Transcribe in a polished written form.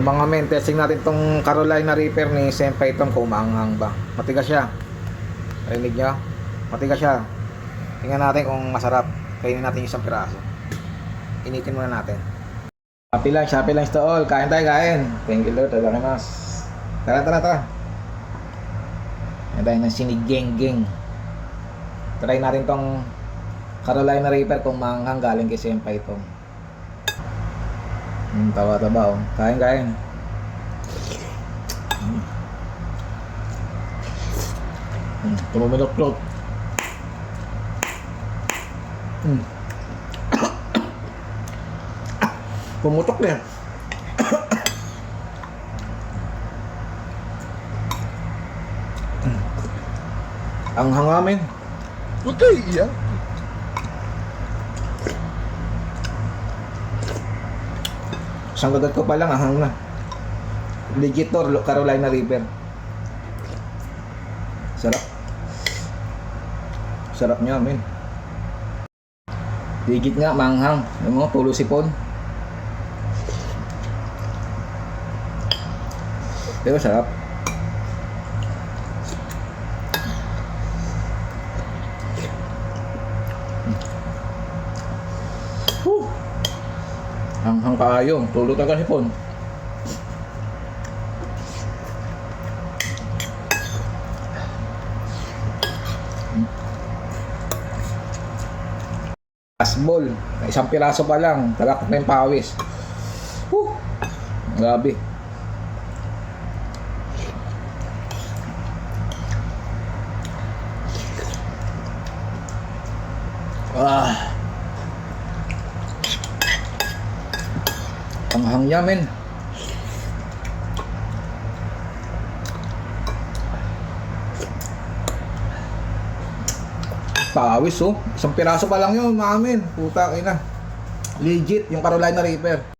Mga men, testing natin tong Carolina Reaper ni Senpai Tom kung maanghang ba. Matigas siya. Rinig nyo? Matigas siya. Tingnan natin kung masarap. Kainin natin isang piraso. Initin muna natin. Shopee lang ito all. Kain tayo, kain. Thank you Lord. Talakimas. Tara. Yan tayo ng sinigeng-geng. Try natin tong Carolina Reaper kung maanghang galing kay Senpai Tom. Taba-taba oh. Kain. Tumumilok-lok. Pumutok na yan. Ang hangamin. Huwag kayo iiyak. Isang gagat ko pa lang, ahang na. Legit to, Carolina Reaper. Sarap niya, men. Legit nga, manghang. Yung mga tulo sipon. Pero sarap. Hanghang kaayo, tulo talaga sipon. Asbol, isang piraso pa lang, talakot na yung pawis. Grabe. Ang hangya, men. Pawis oh. Isang piraso pa lang yun, mamin. Putang ina. Legit yung Carolina Reaper.